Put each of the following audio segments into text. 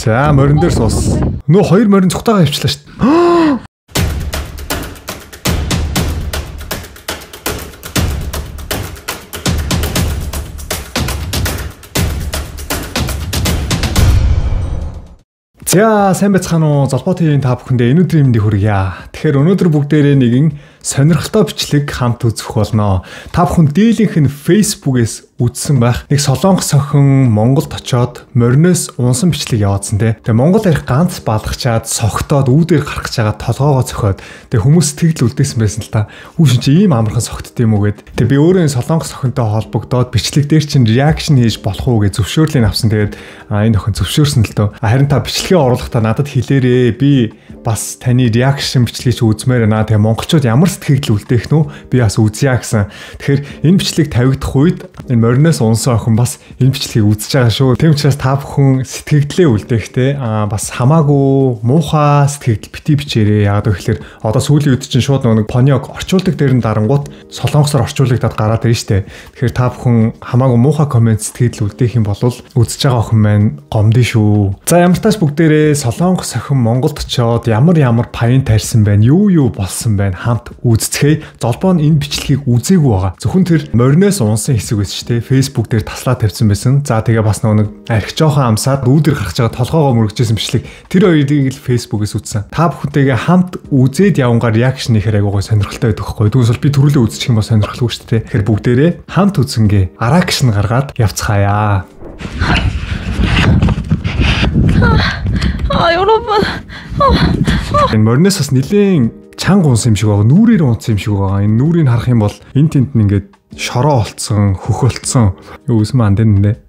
За морин дээр суус. Нөө хоёр морин цухтаага хөвчлээ шүү дээ. За сайн байцгаана уу? Золбоо ТV-ийн та бүхэндээ энэ өдрийн мэндийг хүргье. Тэгэхээр өнөөдөр бүгдээрээ нэгэн сонирхолтой бичлэг хамт үзэх болно. Та бүхэн дийлэнх нь Facebook-ээс үзсэн байх. Нэг солонгос охин Монголд очоод мориноос унсан бичлэг явуулсан те. Тэгээ Монгол арх ганц балгачаад согтоод үүдээр гарах гэж байгаа толгоогоо цохиод тэгээ хүмүүс тэгл үлдээсэн байсан л та. Хүүшин чи ийм амархан согтд юм уу гэд. Тэгээ би өөрөө солонгос охинтой холбогдоод бичлэг дээр чинь реакшн хийж болох уу гэж зөвшөөрлийг авсан. Тэгээд энэ охин зөвшөөрсөн л дөө. Харин та бичлэгээ оруулахдаа надад хэлээрээ. Би бас таны реакшн бичлэгийг чи үзмээр байна. Тэгээ монголчууд ямар сэтгэл үлдээх нү? Би бас үзье гэсэн. Тэгэхээр энэ бичлэг тавигдах үед энэ мориноос унсан охин бас энэ бичлэгийг үзэж байгаа шүү. Тэм учраас та бүхэн сэтгэгдлээ үлдэхтэй бас хамаагүй муухай сэтгэгдэл бити бичээрээ. Яагаад гэвэл одоо сүүлийн үед чинь шууд нэг понёг орчуулдаг дээр нь дарангууд солонгосоор орчуулагдаад гараад ирж штэ. Тэгэхээр та бүхэн хамаагүй муухай комент сэтгэгдэл үлдээх юм бол үзэж байгаа охин маань гомдё шүү. За ямар тач бүгдээрээ солонгос охин Монголд очоод ямар паян тарьсан байна, юу болсон байна хамт үзцгээе. Золбоо нь энэ бичлэгийг үзээгүй байгаа. Зөвхөн тэр мориноос унсан хэсэг байсан шүү дээ. Facebook дээр таслаа тавьсан байсан. За тэгээ бас нэг арх жоохон амсаад үүдэр гарч байгаа толгоогоо мөрөгжсэн бичлэг. Тэр хоёрыг л Facebook-ээс үзсэн. Та бүхэнтэйгээ хамт үзээд явангаар реакшн ихээр айгуугой сонирхолтой байдаг хгүй. Тэгвэл би түрүүлээ үзчих юм бол сонирхолгүй шүү дээ. Тэгэхээр бүгдээрээ хамт үзэнгээ аракшн гаргаад явцгаая. 여러분. Энэ мориноос бас нэлээд чанга унсан юм шиг байгаа. Нүрээр унсан юм шиг байгаа. Энэ нүрийг харах юм бол энэ тент нь ингээд шороо олцсон, хөх олцсон. Юу үсмэ 안 됐는데.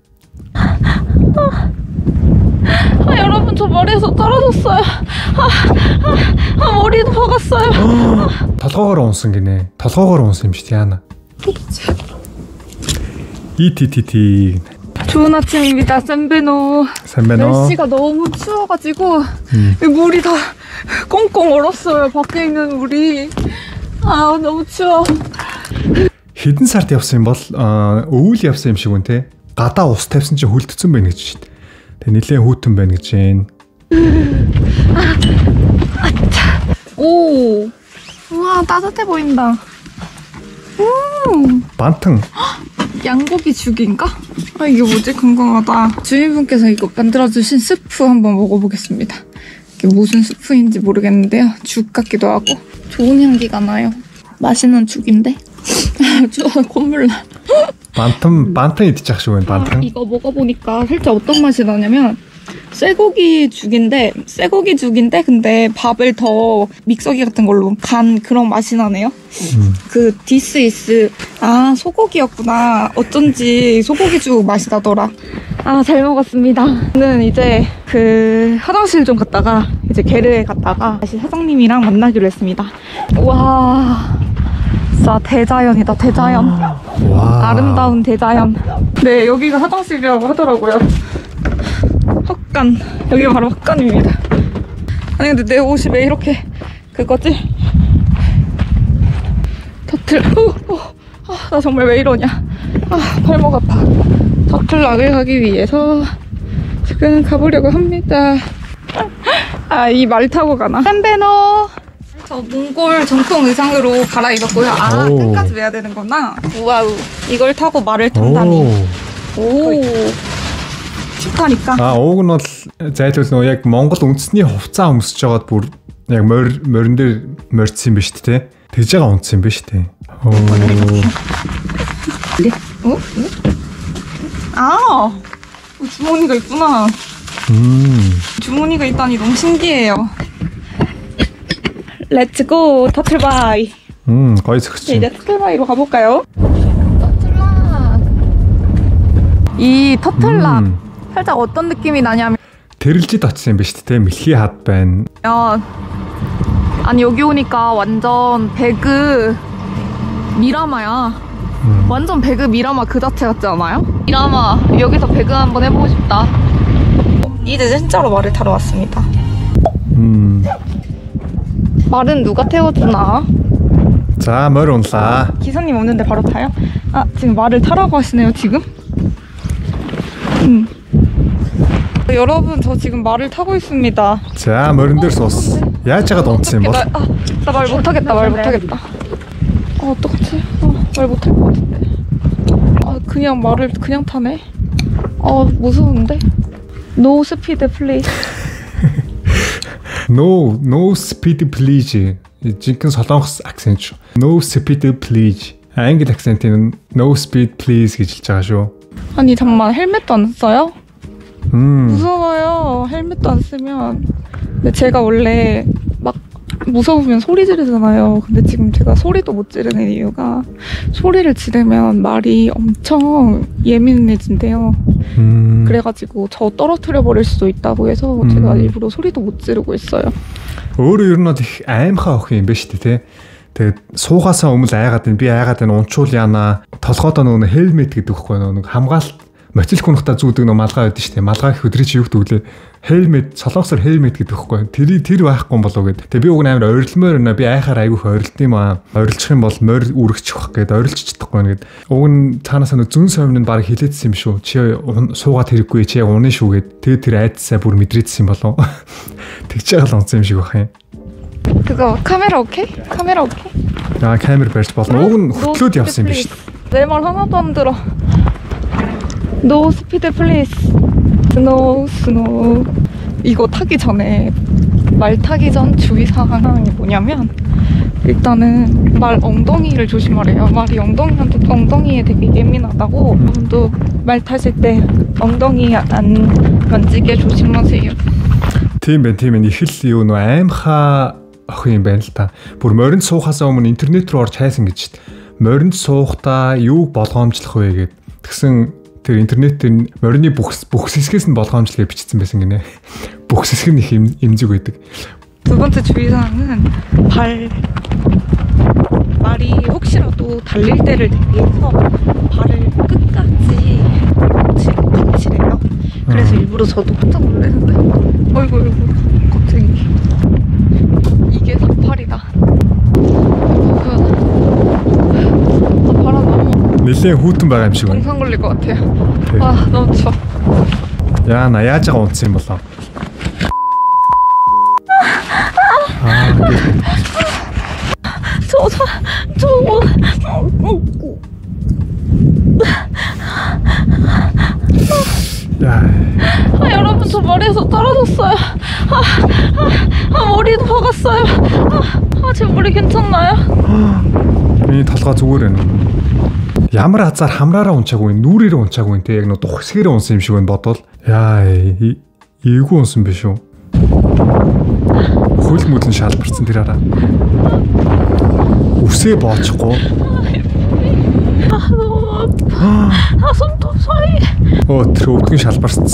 여러분 저 머리에서 떨어졌어요. 머리도 박았어요. толгоогоор унсан гинэ. толгоогоор унсан юм шүү дээ яана. ETTT. 좋은 아침입니다. 샌베노. 날씨가 너무 추워가지고 물이 다 꽁꽁 얼었어요. 밖에 있는 물이. 아 너무 추워. Хэдэн сард явсан юм бол өвөл явсан юм шиг үн те. Гадаа ус тавьсан чинь хөлдсөн байна гэж шүү дээ. Тэг нилээн хүүтэн байна гэж байна. 오. 우와 따뜻해 보인다. 반탕. 양고기 죽인가? 아 이게 뭐지? 궁금하다. 주인분께서 이거 만들어주신 스프 한번 먹어보겠습니다. 이게 무슨 스프인지 모르겠는데요. 죽 같기도 하고 좋은 향기가 나요. 맛있는 죽인데? 콧물 나. 반탕 идчих шиг байна. 반탕. 이거 먹어보니까 살짝 어떤 맛이 나냐면 쇠고기 죽인데 근데 밥을 더 믹서기 같은 걸로 간 그런 맛이 나네요. 그 디스 이스 소고기였구나. 어쩐지 소고기죽 맛이 나더라. 잘 먹었습니다. 저는 이제 그 화장실 좀 갔다가 이제 게르에 갔다가 다시 사장님이랑 만나기로 했습니다. 우와 진짜 대자연이다. 대자연. 와. 아름다운 대자연. 네 여기가 화장실이라고 하더라고요. 헛간. 여기가 바로 헛간입니다. 아니 근데 내 옷이 왜 이렇게 그거지? 터틀. 나 정말 왜 이러냐. 발목 아파. 터틀락을 가기 위해서 지금 가보려고 합니다. 이 말 타고 가나? 샌베노. 저 몽골 전통 의상으로 갈아입었고요. 끝까지 매야 되는구나. 우와우. 이걸 타고 말을 탄다니. 오. 춥다니까. Ууг нь бол зайлшгүй нөө яг Монгол үндэсний хувцас өмсөж жагаад бүр яг морин дээр морьцсон юм ба шүү дээ. Тэгж байгаа унтсан юм ба шүү дээ. 주머니가 있구나. 주머니가 있다니 너무 신기해요. 렛츠고 터틀바이. 거의 그치. 이제 터틀바이로 가볼까요? 터틀락. 이 터틀락 살짝 어떤 느낌이 나냐면 тэрэлжид очсон юм ба шүү дээ. 밀хий хад байна. 아니 여기 오니까 완전 배그 미라마야. 완전 배그 미라마 그 자체 같지 않아요? 미라마 여기서 배그 한번 해보고 싶다. 이제 진짜로 말을 타러 왔습니다. 말은 누가 태워주나? 자, 뭘 온다. 기사님 없는데 바로 타요? 지금 말을 타라고 하시네요 지금? 여러분 저 지금 말을 타고 있습니다. 자, 머린 дээр 쏘스. яаж яагаад унтсан юм бол? 나 말 못하겠다. 말 못하겠다. 어떡하지? 말 못할 것 같은데. 그냥 말을 그냥 타네. 무서운데. No speed please. No speed please. Жинхэнэ солонгос акцент шүү. No speed please. англи акцентийн no speed please гэж хэлж байгаа шүү. 아니 잠깐만 헬멧도 안 써요? 무서워요. 헬멧도 안 쓰면. 근데 제가 원래 막 무서우면 소리 지르잖아요. 근데 지금 제가 소리도 못 지르는 이유가 소리를 지르면 말이 엄청 예민해진대요. 그래가지고 저 떨어뜨려 버릴 수도 있다고 해서 제가 일부러 소리도 못 지르고 있어요. өөрөө ер нь их аимхаа охин юм ба шүү дээ тий. Тэгээд суугаасаа өмнө айгаад би айгаад унчуул яана толгойдоо нөгөө хелмет гэдэг үхгүй нөгөө хамгаалалт мотил хүнхтаа зүүдэг нөгөө малгай байдаг шүү дээ. Малгай их өдрий чи юу гэдэг вэ? Хелмет солонгосоор хелмет гэдэг үхгүй. Тэр байхгүй болов гэд. Тэгээ би уг амар ойрлмоор нэ би айхаар айгүйх ойрлт юм аа. Ойрлчих юм бол морь үргэчих бах гэд ойрлчих чадахгүй нэгэд. Уг нь цаанаас нэг зүн совин нь баг хилээдсэн юм шүү. Чи суугаад хэрэггүй чи унаа шүү гэд. Тэгээ тэр айдсаа бүр мэдрээдсэн юм болов. Тэгж яагаад онцсон юм шиг бах юм. 그거 카메라 오케이? 카메라 오케이? 카메라 барьж болно. Уг нь хөтлөөд явсан юм биш. 내 말 하나도 안 들어. No speed please. 스노우. 이거 타기 전에 말 타기 전 주의사항이 뭐냐면 일단은 말 엉덩이를 조심하래요. 말이 엉덩이에 되게 예민하다고. 여러분도 말 타실 때 엉덩이 안 만지게 조심하세요. Тийм их л юу нөө аимхаа охин юм байна л та. Бүр моринд суухаасаа өмнө интернет рүү орж хайсан гэж шít. Моринд суухдаа юуг болгоомжлох вэ гэд. Тэгсэн тэр интернетийн морины бүх хэсгээс нь болгоомжлохыг бичсэн байсан гинэ. Бүх хэсэг нь их имзэг байдаг. 두 번째 주의사항은 말이 혹시라도 달릴 때를 대비해서 발을 끝까지 거치래요. 그래서 일부러 저도 깜짝 놀랐는데 어이구 갑자기 이게 48이다. 바람 너무 нэлээд хүүтэн байгаа юм шиг байна. 동상 걸릴 것 같아요. 너무 추워. 야, 나 яаж байгаа унтсан юм болоо. 여러분 저 머리에서 떨어졌어요. 머리도 박았어요. 제 머리 괜찮나요? Миний толгой зүгээр байна. Ямар азар хамраараа унчаагүй, нүрээрээ унчаагүй те яг нэг дух хэсгээрээ унсан юм шиг байна бодвол. Эйгүү унсан биш үү? Хөл мөдөн шалбарсан тэр хараа. Үсээ боочихгүй. 손톱 사이. тэр өвдгөн шалбарсан.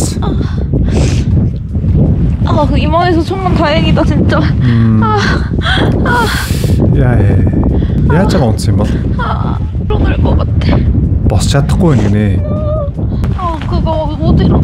이만해서 정말 다행이다 진짜. яаж байгаа унсан юм бол? 일어날 것 같아. босч чадахгүй байна гинэ. 그거 못 일어나.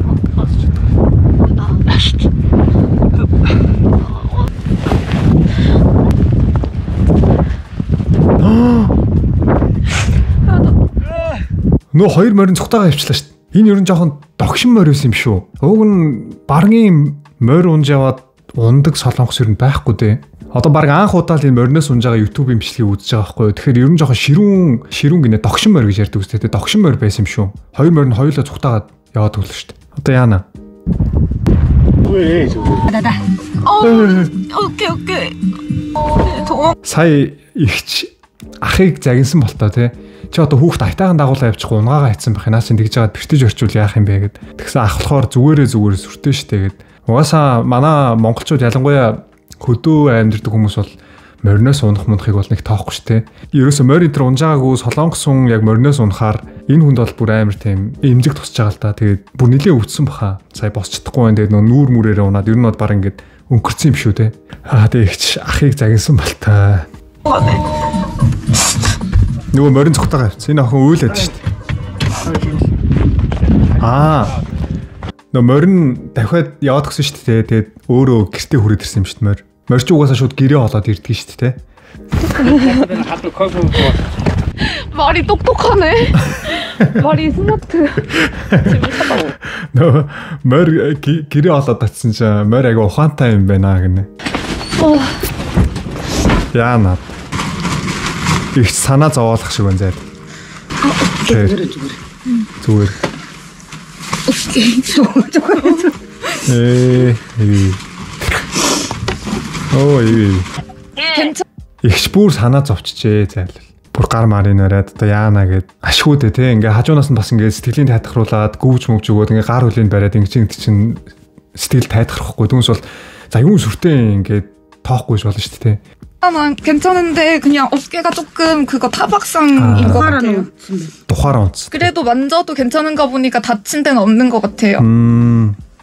Нөө хоёр морин цухтаага явчлаа шүү дээ. Энэ ер нь жоохон догшин морь байсан юм шүү. Уг нь баргийн морь унж яваад ундаг солонгос ер нь байхгүй дээ. Одоо баг анх удаа л энэ мориноос унж байгаа YouTube-ийн бичлэгийг үзэж байгаа байхгүй юу. Тэгэхээр ер нь жоохон ширүүн гинэ догшин морь гэж ярьдаг үстэй. Догшин морь байсан юм шүү. Хоёр морин хоёулаа цухтаагаад яваад өглөө шүү дээ. Одоо яана? 오케이. Сая ихч ахыг загинсан болтоо тий. Чи одоо хүүхд айтайхан дагуулаа явчихгүй унгаагаа хайцсан байх. Наас чинь тэгж жагаад бэртэж орчвол яах юм бэ гэд. Тэгсэн ах болохоор зүгээр сүртэй штэ гэд. Угаасаа манай монголчууд ялангуяа хөдөө амьдардаг хүмүүс бол мориноос унах мунахыг бол нэг тоохгүй штэ. Ерөөсө морь энэ унжаагаагүй солонгос хүн яг мориноос унахаар энэ хүнд бол бүр амар тийм эмзэг тусч байгаа л та. Тэгээд бүр нилээ өвдсөн баха. Сая босч чадахгүй байна. Тэгээд нүүр мүрээрээ унаад ер нь бол баг ингээд өнгөрцөн юм шүү те. Тэгч ахыг загинсан балтаа. Нөгөө морин цухтагаа явц. Энэ охин уйлаад шүү дээ. Нөгөө морин дахиад яваад гисэн шүү дээ. Тэгээд өөрөө гэртээ хүрээд ирсэн юм шүү дээ морь. Морь ч угаасаа шууд гэрээ холоод ирдэг шүү дээ. 말이 똑똑하네. 말이 스마트. 재밌다고. 너 морь гэрээ олоод татсан чинь морь айгу ухаантай юм байна гэнэ. Яана. Их санаа зовоолох шиг байна зайд. Зүгээр. Окей. 괜찮아. Ихч бүр санаа зовчихжээ зайлал. Бүр гар марын оройд одоо яана гэд ашгүйдэ те ингээ хажуунаас нь бас ингээ сэтгэлийн тайтахруулаад гүүж мөвж өгөөд ингээ гар хөлийн бариад ингээ чинь сэтгэл тайтахрахгүй дүнс бол за юм сүртэй ингээ тоохгүй болно шүү дээ те. 난 괜찮은데 그냥 어깨가 조금 그거 타박상인 것 같아요. тухаараа унц. 그래도 만져도 괜찮은가 보니까 다친 데는 없는 것 같아요.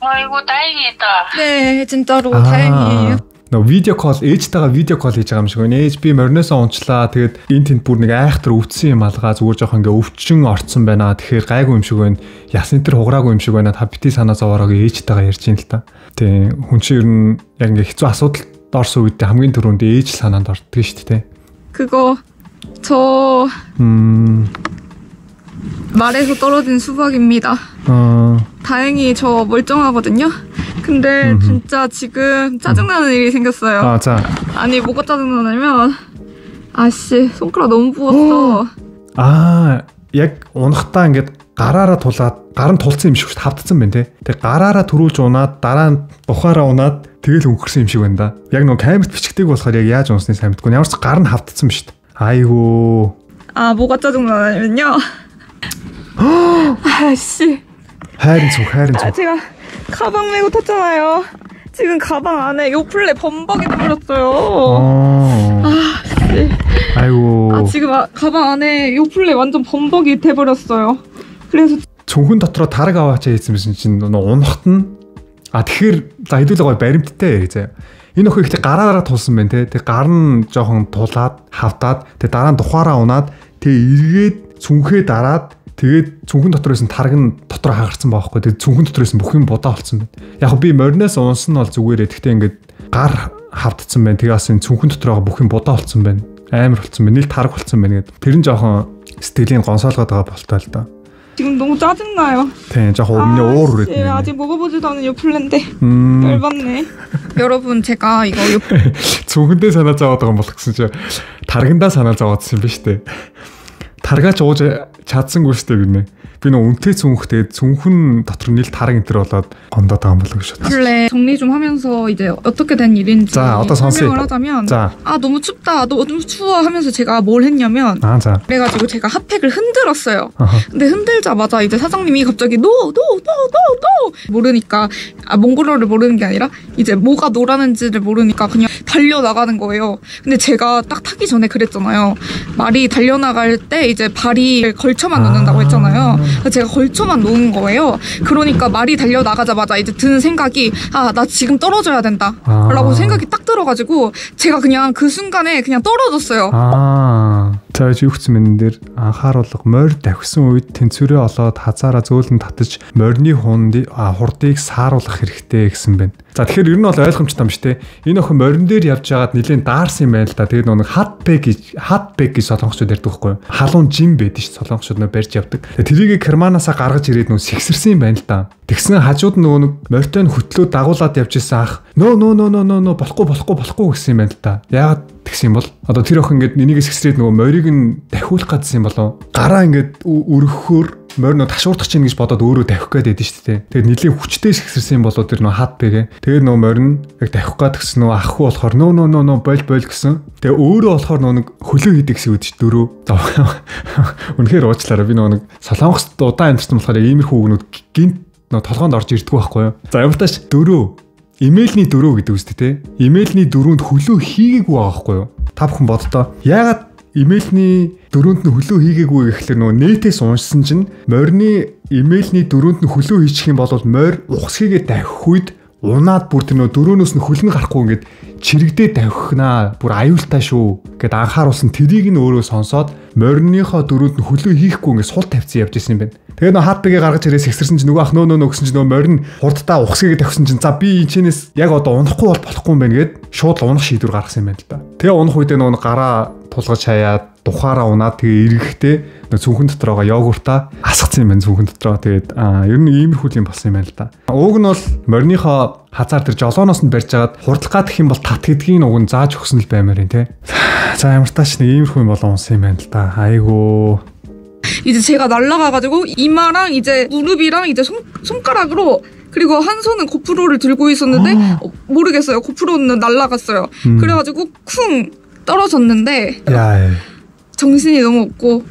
아이고 다행이다. 네, 진짜로 다행이에요. Нөө видео кол ээжтэйгээ видео кол хийж байгаа юм шиг байна. Ээж би морноосоо унчлаа. Тэгээд энэ тэнд бүр нэг айхтар өвдсөн юм алгаа зүгээр жоох ингээ өвчин орцсон байна. Тэгэхээр гайгүй юм шиг байна. Ясны тэр хугараагүй юм шиг байна. Та бити санаа зовоороо ээжтэйгээ ярьж ин л та. Тий, хүн чинь ер нь яг ингээ хэцүү асуудал орсон үед хамгийн түрүүнд ээж санаанд ордог шүү дээ. 그거 저 말에서 떨어진 수박입니다. 다행히 저 멀쩡하거든요. 근데 진짜 지금 짜증나는 일이 생겼어요. 아, 자. 아니 뭐가 짜증나냐면 아씨 손가락 너무 부었어. Аа, яг унахтаа ингээд гараараа тулаад гар нь тулцсан юм шиг тавтцсан байна те. Тэг гараараа төрүүлж унаад дараа нь бухаараа унаад тэгэл өнгөрсөн юм шиг байна да. Яг нөгөө камерт бичгдэг болохоор яг яаж унсныг сайн мэдгүй. Ямар ч гар нь хавтцсан ба шүү дээ. 아이고. 아 뭐가 짜증나냐면요. 아씨. хайрын цог. 제가 가방 메고 탔잖아요. 지금 가방 안에 요플레 범벅이 돼버렸어요. 아씨. 아이고. 아 지금 가방 안에 요플레 완전 범벅이 돼버렸어요. 그래서 цүнхэн дотроо тараг аваачаа хийсэн байсан чинь унахт нь тэгэхээр за хэдүүлээ гоё баримттай заяа. Энэ охин ихтэй гараараа тулсан байна те. Тэг гар нь жоохон тулаад хавтаад тэг дараа нь тухаараа унаад тэг эргээд цүнхээ дараад тэгээд цүнхэн дотроос нь тараг нь дотроо хагарсан байхгүй. Тэгээд цүнхэн дотроос нь бүх юм будаа болцсон байна. Яг би мориноос унсан нь бол зүгээрээ тэгтээ ингээд гар хавтцсан байна. Тэгээд бас энэ цүнхэн дотроо бүх юм будаа болцсон байна. Амар болцсон байна. Нийл тараг болцсон байна гэдэг. Тэр нь жоохон сэтгэлийн гонсоолгоод байгаа болтой л да. 지금 너무 짜증나요. 네, 조금 уур 네, 아직 먹어보지도 않은 요플레인데 열받네. 여러분 제가 이거 цүнхэндээ санаа зовоод байгаа юм болох гэсэн чинь таргандаа санаа зовоодсон юм ба штэ. Таргаач ууж чадсангүй штэ гинэ. Би нөө үнтэй цүнхтэй цүнхэн дотор нийл тараг энэ төр болоод гондоод байгаа юм болов гэж бодсон. 요플레 정리 좀 하면서 이제 어떻게 된 일인지 설명을 하자면 아 너무 춥다 너무 추워 하면서 제가 뭘 했냐면 그래가지고 제가 핫팩을 흔들었어요. 근데 흔들자마자 이제 사장님이 갑자기 no 모르니까 몽골어를 모르는 게 아니라 이제 뭐가 노라는지를 모르니까 그냥 달려나가는 거예요. 근데 제가 딱 타기 전에 그랬잖아요. 말이 달려나갈 때 이제 발이 걸쳐만 놓는다고 했잖아요. 그래서 제가 걸쳐만 놓은 거예요. 그러니까 말이 달려나가자마자 이제 드는 생각이 아, 나 지금 떨어져야 된다 라고 생각이 딱 들어가지고 제가 그냥 그 순간에 그냥 떨어졌어요. За юугцэн мэн дээр анхааруулга морь давхсан үед тэнцвэрээ олоод хазаараа зөөлөн татаж морины хурдыг сааруулах хэрэгтэй гэсэн байна. За тэгэхээр ер нь бол ойлгомжтой юм шүү дээ. Энэ охин морин дээр явж байгаад нэлээд даарсан юм байл да. Тэгээд нэг хатбэг гэж солонгочууд ярьдаг байхгүй юу? Халуун жим байдаг ш солонгочууд нөө барьж явдаг. Тэрийг керманаасаа гаргаж ирээд нөө сэгсэрсэн юм байна л да. Тэгсэн хажууд нөгөө нэг морьтой хөтлөө дагуулад явж исэн ах нөө болохгүй гэсэн юм байна л да. Яагаад тэгсэн юм бол одоо тэр охин ингээд энийг сэгсрээд нөгөө морийг нь дахиулах гэсэн юм болов. Гараа ингээд өргөхөөр морь нөө ташуурдах чинь гэж бодоод өөрөө давхих гээд байдсан шүү дээ. Тэгээд нэлийн хүчтэй сэгсэрсэн юм болоо тэр нөө хат бэгээ. Тэгээд нөө морь нь яг давхих гээд гэсэн нөө ахгүй болохоор нөө бойл гэсэн. Тэгээд өөрөө болохоор нөө нэг хөлөө хийдэг гэсэн үг шүү дөрөв. Үнэхээр уучлаарай би нөө нэг солонгост удаан амьдсан болохоор яг иймэрхүү үгнүүд гинт нөө толгоонд орж ирдэггүй байхгүй юу. За ямар тааш дөрөв. Имэйлний дөрөв гэдэг үстэй те. Имэйлний дөрөнд хөлөө хийгээгүй байгаа байхгүй юу. Та бүхэн боддоо. Яагаад имэйлний дөрөнд нь хөлөө хийгээгүй гэхэлэр нөгөө нэтээс уншсан чинь морины имэйлний дөрөнд нь хөлөө хийчих юм бол морь ухсхийгээ давхих үед унаад бүр тэр нөгөө дөрөөнөөс нь хөлн гарахгүй ингээд чирэгдээ давхихнаа бүр аюултай шүү гэд анхааруулсан тэрийг нь өөрөө сонсоод мориныхоо дөрөнд нь хөлөө хийхгүй ингээд сул тавьцсан явж исэн юм байна. Тэгээд нөө хатбэгээ гаргаж ирээ сэгсэрсэн чинь нөгөө ах нөө гэсэн чинь нөгөө морин хурдтаа ухсхийгээ давхсан чинь за би энэчнээс яг одоо унахгүй бол болохгүй юм байна гэд шууд унах шийдвэр гаргасан юм байна л да. Тэгээ унах үедээ нөгөө гараа тулгаж хаяад тухаараа унаад тэгээ эргэхдээ цүнхэн дотороо йогуртаа асгацсан юм байна цүнхэн дотороо. Тэгээд ер нь иймэрхүү юм болсон юм байна л да. Уг нь бол морьныхоо хазаар тэр жолооноос нь барьж агаад хурдлагаа гэх юм бол тат гэдгийг уг нь зааж өгсөн л баймаар юм те. За ямар тач нэг иймэрхүү юм болоонсон юм байна л да. 아이고. 이제 제가 날아가가지고 이마랑 이제 무릎이랑 이제 손가락으로 그리고 한 손은 고프로를 들고 있었는데 모르겠어요. 고프로는 날아갔어요. 그래가지고 쿵 떨어졌는데 정신이 너무 없고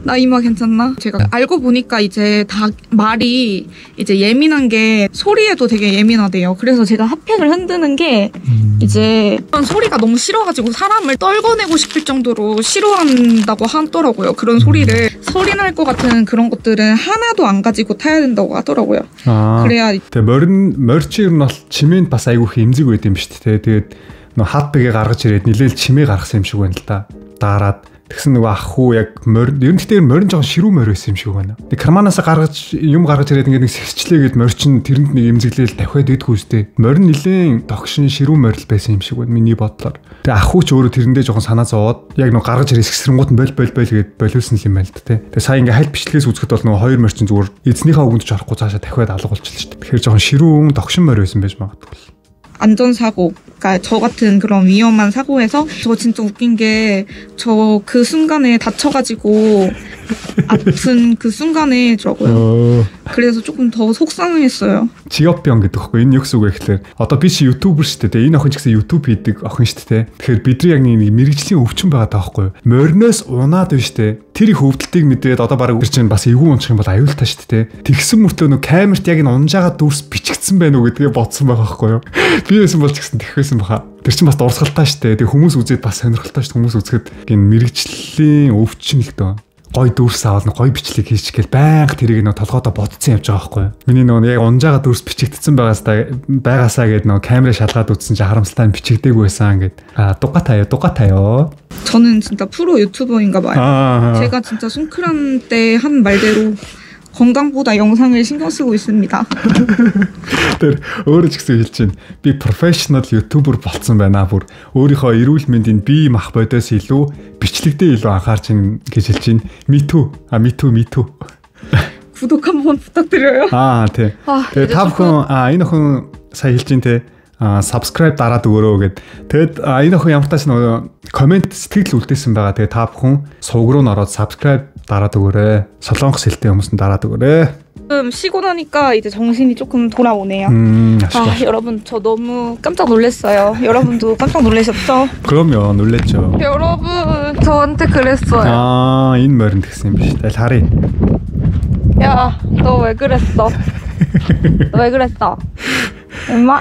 나 이마 괜찮나? 제가 알고 보니까 이제 다 말이 이제 예민한 게 소리에도 되게 예민하대요. 그래서 제가 핫팩을 흔드는 게 이제 그런 소리가 너무 싫어가지고 사람을 떨궈내고 싶을 정도로 싫어한다고 하더라고요. 그런 소리를 소리 날 것 같은 그런 것들은 하나도 안 가지고 타야 된다고 하더라고요. 그래야 머리치 ер нь бол чимээнд бас айгүй их эмзэг байд юм шүү дээ. Тэгээд нөө хатбэгээ гаргаж ирээд нилээл чимээ гаргасан юм шиг байна л да. Дараад тэгсэн нөгөө ах хүү яг ер нь тэгтээ морин жоохон ширүү морь байсан юм шиг байна. Нэг карманаас гаргаж ирээд ингээд нэг сэгчлээгээд морчин тэрэнд нэг эмзэглээл давхиад идэх үстэй. Морин нилээн догшин ширүү морил байсан юм шиг байна миний бодлоор. Тэгээ ах хүү ч өөрөө тэрэндээ жоохон санаа зовоод яг нөгөө гаргаж ирээд сэгсрэнгууд нь бөл гэд болиулсан юм байна л да тий. Тэгээ сая ингээд хальт бичлэгээс үзэхэд бол нөгөө хоёр морчин зүгээр эзнийхээ өгөнд ч орохгүй цаашаа давхиад алга болчихлоо шүү дээ. Тэгэхээр жоохон ширүүн догшин морь байсан байж магадгүй. 안전사고, 그러니까 저 같은 그런 위험한 사고에서 저 진짜 웃긴 게 저 그 순간에 다쳐가지고 아픈 그 순간에더라고요. 그래서 조금 더 속상했어요. 지역병 гэдэг хэвгүй энэ юу гэсэн үг вэ гэхээр одоо би чи ютубер шүү дээ. Энэ охин ч гэсэн ютуб хийдэг охин шүү дээ. Тэгэхээр бидний яг нэг мэрэгжлийн өвчин байгаа даахгүй юу? Морноос унаад байна шүү дээ. Тэр их өвдөлтийг мэдээд одоо баг үр чинь бас эвгүй унчих юм бол аюултай шүү дээ. Тэгсэн мөртлөө нөө камерт яг энэ унжаага дүрс бичигдсэн байна уу гэдгээ бодсон байгаа байхгүй юу? Би байсан бол ч гэсэн тэгхээсэн баха. Тэр чинь бас дурсгалтай шүү дээ. Тэг хүмүүс үзээд бас сонирхолтой шүү. Хүмүүс үзэхэд энэ мэрэгжлийн өвчин л дөө. Гой дүрс аваад гой бичлэг хийж гээл байнга тэрийг нөө толгойдоо бодсон явж байгаа байхгүй юу. Миний нөө яг унжаага дүрс бичигдсэн байгаасаа гээд нөө камера шалгаад үзсэн чи харамсалтай бичигдээгүй байсан гэд. 똑같아요. 저는 진짜 프로 유튜버인가 봐요. 제가 진짜 숭크란 때 한 말대로 건강보다 영상을 신경 쓰고 있습니다. Тэр өөрөө ч гэсэн хэлж чинь би профешнл ютубер болсон байна бүр өөрийнхөө эрүүл мэндийн бие мах бодоос илүү бичлэгдээ илүү анхаарч ин гэж хэлж чинь me too. 구독 한번 부탁드려요. тий. Тэгээ та бүхэн энэ охин сая хэлж чинь те subscribe дараад өгөөрөө гэд. Тэгэд энэ охин ямар тач нөгөө комент сэтгэл үлдээсэн байгаа. Тэгээ та бүхэн сувг руу ороод subscribe дараад өгөөрэй. Солонгос хэлтэй хүмүүс нь дараад өгөөрэй. 지금 쉬고 나니까 이제 정신이 조금 돌아오네요. 여러분 저 너무 깜짝 놀랐어요. 여러분도 깜짝 놀라셨죠? 그럼요, 놀랬죠. 여러분 저한테 그랬어요. 인 머린 됐음 биш. харъя. 야, 너 왜 그랬어? 너 왜 그랬어? 엄마,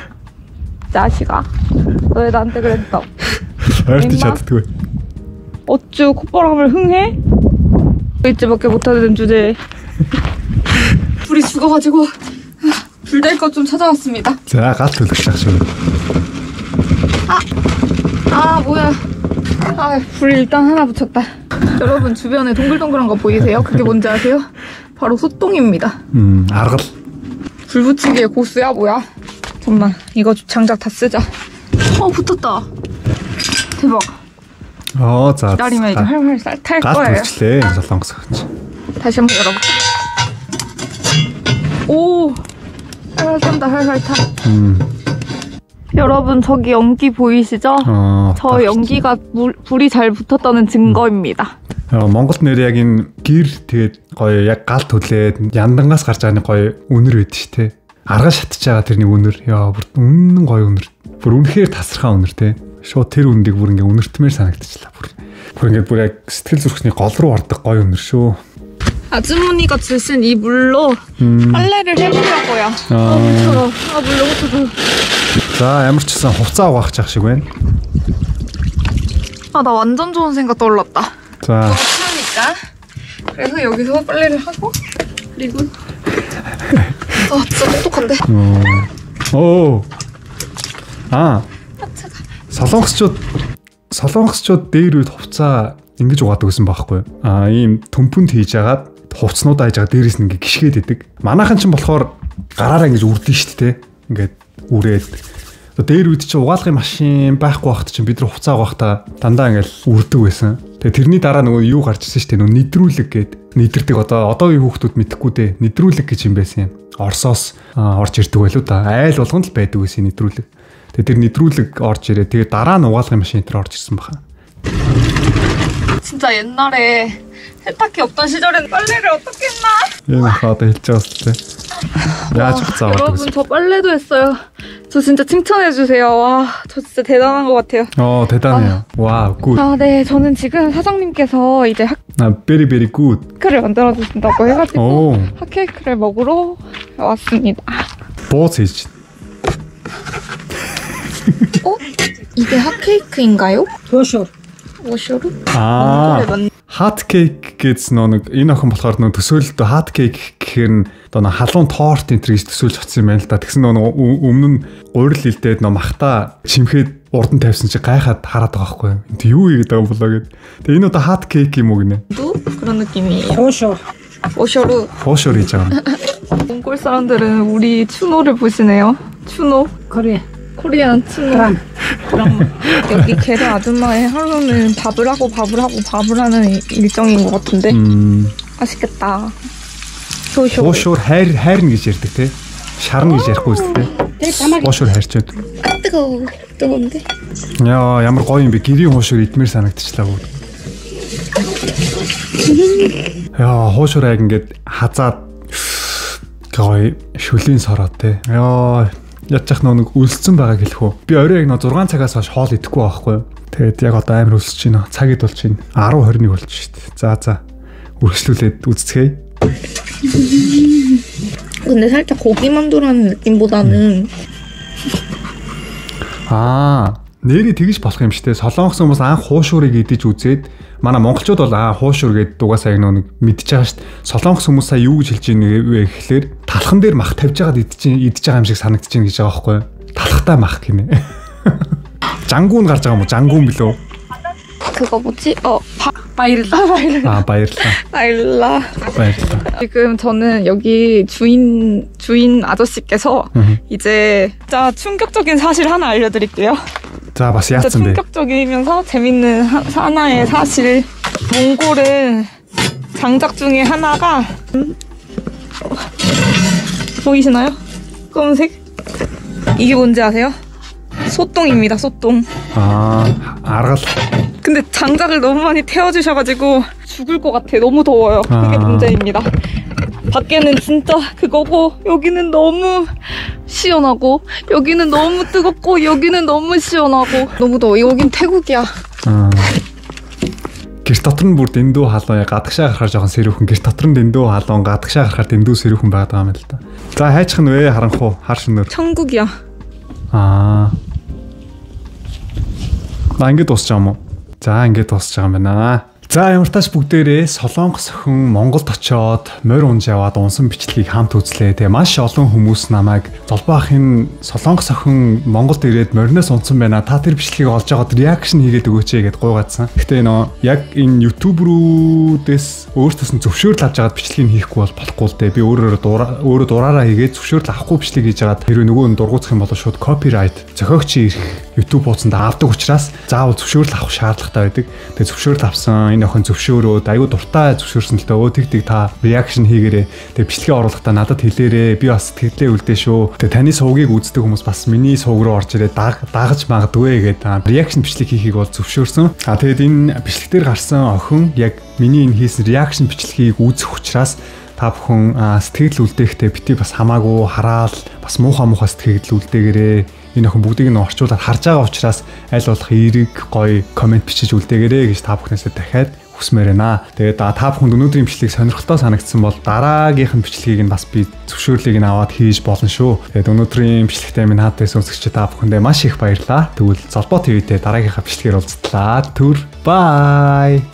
자식아, 너 왜 나한테 그랬어? 알지 찾았고. 어쭈 콧바람을 흥해? 이쯤밖에 못하는 주제에 불이 죽어가지고 불 될 것 좀 찾아왔습니다. 자, 가스 넣으시죠. 뭐야? 불 일단 하나 붙였다. 여러분 주변에 동글동글한 거 보이세요? 그게 뭔지 아세요? 바로 소똥입니다. 알걸. 불 붙이기에 고수야 뭐야? 잠깐만 이거 장작 다 쓰자. 붙었다. 대박. 자. 기다리면 이제 활활 탈 거예요. 가스 설렁서. 다시 한번 열어볼게요. 오, 활활 탄다, 활활 타. 여러분 저기 연기 보이시죠? 저 연기가 불이 잘 붙었다는 증거입니다. Монголд нэр яг энэ гэр тэгээд гоё яг гал түлээд яндангаас гарч байгаа нэг гоё үнэр байд ш тэ. Арга шатж байгаа тэрний үнэр. Яа бүр үнэн гоё үнэр. Бүр үнэхээр тасархаа үнэр тэ. Шууд тэр үндийг бүр ингээ үнэртмээр санагдчихлаа бүр. Бүр ингээ бүр яг сэтгэл зүрхний гол руу ордог гоё үнэр шүү. 아주머니가 주신 이 물로 빨래를 해보려고요. 무서워. 물 너무 뜨거워. 자, ямар ч гэсэн хувцас угаах чах шиг байна. 나 완전 좋은 생각 떠올랐다. 자. 그러니까 그래서 여기서 빨래를 하고 그리고 진짜 똑똑한데. солонгосчууд дээр үед хувцас ингэж угаадаг гэсэн байхгүй. Ийм төмпөнд хийж агаад хувцснууд айж байгаа дээрээс нь ингээ гიშгээд идэг. Манайхан ч болохоор гараараа ингэж үрдэн шүү дээ. Ингээд үрээд. Дээр үед чи угаалгын машин байхгүй байхад чинь бид нар хувцас угаахтаа дандаа ингээл үрдэг байсан. Тэгээ тэрний дараа нөгөө юу гарч ирсэн шүү дээ. Нөгөө нэдрүүлэг гээд нэдэрдэг одоогийн хүүхдүүд мэдэхгүй дээ. Нэдрүүлэг гэж юм байсан юм. Оросоос орж ирдэг байлуу да. Айл болгонд л байдаг байсан нэдрүүлэг. Тэгээ тэр нэдрүүлэг орж ирээ. Тэгээ дараа нь угаалгын машин дээр орж ирсэн баха. 진짜 옛날에 세탁기 없던 시절엔 빨래를 어떻게 했나? 얘는 일찍 왔을 때. 여러분 저 빨래도 했어요. 저 진짜 칭찬해주세요. 와, 저 진짜 대단한 것 같아요. 대단해요. 와, 굿. 네, 저는 지금 사장님께서 이제 베리 굿. 케이크를 만들어주신다고 해가지고 핫케이크를 먹으러 왔습니다. 보세지. 이게 핫케이크인가요? Төшөө. Hot cake гэж нэг энэ охин болохоор нэг төсөөлөлтөө hot cake гэхээр нь одоо халуун торт энэ гэж төсөөлж авсан юм байна л да. Тэгсэн нэг өмнө нь гурил илдээд нэг махта чимхэд урдан тавьсан чи гайхаад хараад байгаа байхгүй юу. Энд юу ийгээд байгаа юм болоо гэд. Тэгээ энэ одоо hot cake юм уу гинэ. 그런 느낌이에요. Төшөө. 오쇼루 хийж байгаа. 몽골 사람들은 우리 추노를 보시네요. 추노. 코리안 추노. 그럼 여기 계래 아줌마의 하루는 밥을 하고 하는 일정인 것 같은데. 맛있겠다. Ошуур хайрна гэж ярьдаг те. Шарна гэж ярихгүй үстэй. Ошуур хайрчод. 뜨거운데. Яа, ямар гоё юм бэ? Гэрийн хуушуур идмээр санагдчихлаа бүр. Яа, хуушуур яг ингээд хазаад гоё шүлийн сороо те. Яа, ядчих нэг өлссөн байгааг хэлэх үү. Би орой яг 6 цагаас хойш хоол идэхгүй байхгүй юу. Тэгээд яг одоо амар өлсөж байна. Цаг ид болж байна. 10:21 болж шít. За. үргэлжлүүлээд үзцгээе. 근데 살짝 고기 만두라는 느낌보다는 нэр이 тэгж болох юм шүү дээ. Солонгос хүмүүс анх хуушуурыг идэж үзээд манай монголчууд бол хуушуур гэдэг дугаас яг нэг мэдчихэж байгаа шүү дээ. Солонгос хүмүүс сая юу гэж хэлж байгаа вэ гэхлээр талхан дээр мах тавьж байгаад идэж байгаа юм шиг санагдаж байна гэж байгаа байхгүй юу? Талхтай мах гинэ. Жангуун гарч байгаа юм уу? Жангуун билүү? 그거 뭐지? 바이를라. 바이를라. 지금 저는 여기 주인 아저씨께서 이제 진짜 충격적인 사실 하나 알려드릴게요. 자, 진짜 충격적이면서 재밌는 하나의 사실. 몽골은 장작 중에 하나가 보이시나요? 검은색? 이게 뭔지 아세요? 소똥입니다. 소똥. 알았어. 근데 장작을 너무 많이 태워주셔가지고 죽을 것 같아. 너무 더워요. 그게 문제입니다. 밖에는 진짜 그거고 여기는 너무 시원하고 여기는 너무 뜨겁고 여기는 너무 시원하고 너무 더워. 여긴 태국이야. гэрт дотор нь бүр дэндүү халуун гадагшаа гарахаар жоохон сэрүүхэн гэрт дотор нь дэндүү халуун гадагшаа гарахаар дэндүү сэрүүхэн байгаад байгаа юм л та. За хайчих нь вэ харанхуу хар шөнөөр. 천국이야. Ингээд дуусч байгаа юм уу? За ингээд дуусч байгаа юм байна. За ямар тач бүгдээрээ Солонгос охин Монголд очоод морь унж яваад унсан бичлэгийг хамт үзлээ. Тэгээ маш олон хүмүүс намайг Золбаахын Солонгос охин Монголд ирээд мориноос унсан байна. Та тэр бичлэгийг олж аваад реакшн хийгээд өгөөч гэгээд гуйгаадсан. Гэтэ яг энэ YouTube руудээс өөртөөс нь зөвшөөрөл авч агаад бичлэгийг хийхгүй бол болохгүй л дээ. Би өөрөө дураараа хийгээд зөвшөөрөл авахгүй бичлэг хийж агаад хэрвээ нөгөө нь дургуутах юм бол шууд копирайт зохиогчийн ирэх YouTube хуудсанд авдаг учраас заавал зөвшөөрөл авах шаардлагатай байдаг. Тэгээ зөвшөөрөл авсан энэ охин зөвшөөрөөд аюу дуртай зөвшөөрсөн л дээ. Тэг та реакшн хийгээрээ. Тэгээ бичлэгээ оруулахдаа надад хэлээрээ. Би бас сэтгэлээ үлдээ шүү. Тэгээ таны сувгийг үздэг хүмүүс бас миний сувг руу орж ирээд дагаж магадгүй гэдэг реакшн бичлэг хийхийг бол зөвшөөрсөн. Тэгээд энэ бичлэг дээр гарсан охин яг миний энэ хийсэн реакшн бичлэгийг үзэх учраас та бүхэн сэтгэл үлдээхдээ бити бас хамаагүй хараал бас муухай сэтгэл үлдээгээрээ. Энэ охин бүгдийг нь орчуулаад харж байгаа учраас аль болох эерэг гоё комент бичиж үлдээгээрэй гэж та бүхнээсээ дахиад хүсмээр байна. Тэгээд та бүхэнд өнөөдрийн бичлэг сонирхолтой санагдсан бол дараагийнх нь бичлэгийг нь бас би зөвшөөрлийг нь аваад хийж болно шүү. Тэгээд өнөөдрийн бичлэгтээ минь хатаас үзэгч та бүхэндээ маш их баярлалаа. Тэгвэл Золбоо ТV-тэй дараагийнхаа бичлэгээр уулзтлаа. Түр бай.